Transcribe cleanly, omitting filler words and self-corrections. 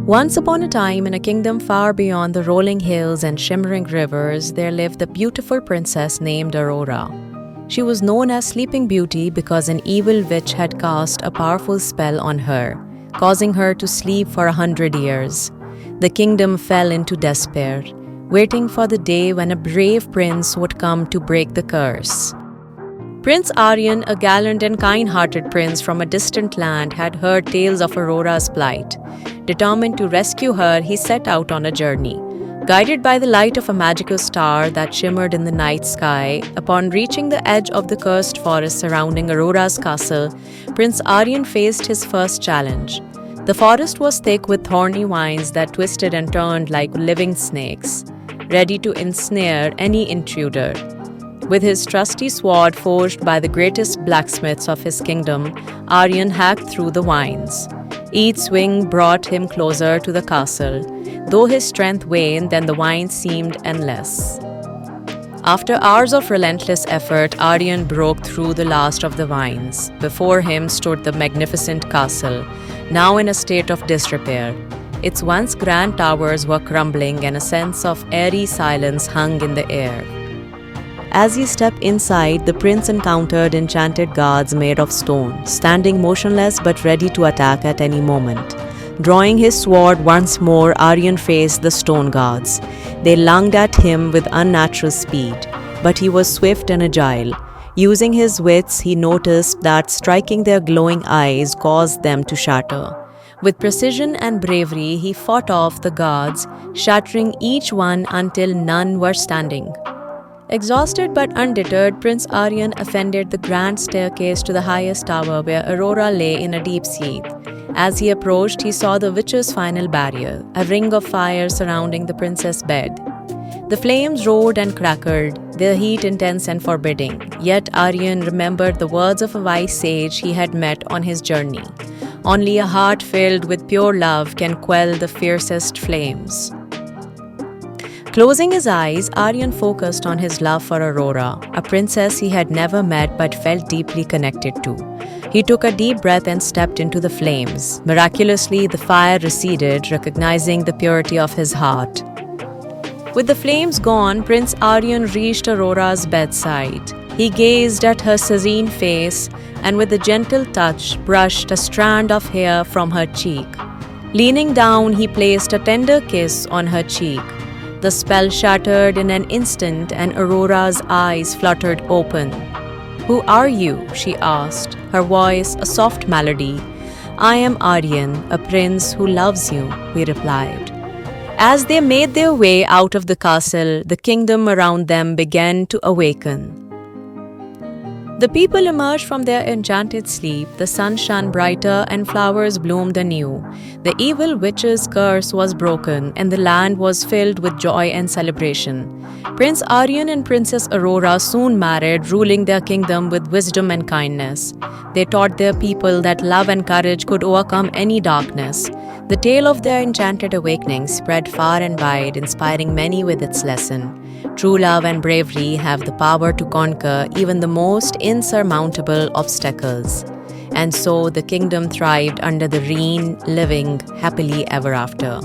Once upon a time, in a kingdom far beyond the rolling hills and shimmering rivers, there lived a beautiful princess named Aurora. She was known as Sleeping Beauty because an evil witch had cast a powerful spell on her, causing her to sleep for 100 years. The kingdom fell into despair, waiting for the day when a brave prince would come to break the curse. Prince Aryan, a gallant and kind-hearted prince from a distant land, had heard tales of Aurora's plight. Determined to rescue her, he set out on a journey. Guided by the light of a magical star that shimmered in the night sky, upon reaching the edge of the cursed forest surrounding Aurora's castle, Prince Aryan faced his first challenge. The forest was thick with thorny vines that twisted and turned like living snakes, ready to ensnare any intruder. With his trusty sword forged by the greatest blacksmiths of his kingdom, Aryan hacked through the vines. Each swing brought him closer to the castle. Though his strength waned, then the vines seemed endless. After hours of relentless effort, Aryan broke through the last of the vines. Before him stood the magnificent castle, now in a state of disrepair. Its once grand towers were crumbling, and a sense of eerie silence hung in the air. As he stepped inside, the prince encountered enchanted guards made of stone, standing motionless but ready to attack at any moment. Drawing his sword once more, Aryan faced the stone guards. They lunged at him with unnatural speed, but he was swift and agile. Using his wits, he noticed that striking their glowing eyes caused them to shatter. With precision and bravery, he fought off the guards, shattering each one until none were standing. Exhausted but undeterred, Prince Aryan ascended the grand staircase to the highest tower where Aurora lay in a deep sleep. As he approached, he saw the witch's final barrier, a ring of fire surrounding the princess' bed. The flames roared and crackled, their heat intense and forbidding. Yet Aryan remembered the words of a wise sage he had met on his journey. Only a heart filled with pure love can quell the fiercest flames. Closing his eyes, Aryan focused on his love for Aurora, a princess he had never met but felt deeply connected to. He took a deep breath and stepped into the flames. Miraculously, the fire receded, recognizing the purity of his heart. With the flames gone, Prince Aryan reached Aurora's bedside. He gazed at her serene face and with a gentle touch brushed a strand of hair from her cheek. Leaning down, he placed a tender kiss on her cheek. The spell shattered in an instant and Aurora's eyes fluttered open. "Who are you?" she asked, her voice a soft melody. "I am Aryan, a prince who loves you," he replied. As they made their way out of the castle, the kingdom around them began to awaken. The people emerged from their enchanted sleep, the sun shone brighter and flowers bloomed anew. The evil witch's curse was broken and the land was filled with joy and celebration. Prince Aryan and Princess Aurora soon married, ruling their kingdom with wisdom and kindness. They taught their people that love and courage could overcome any darkness. The tale of their enchanted awakening spread far and wide, inspiring many with its lesson. True love and bravery have the power to conquer even the most insurmountable obstacles. And so the kingdom thrived under the reign, living happily ever after.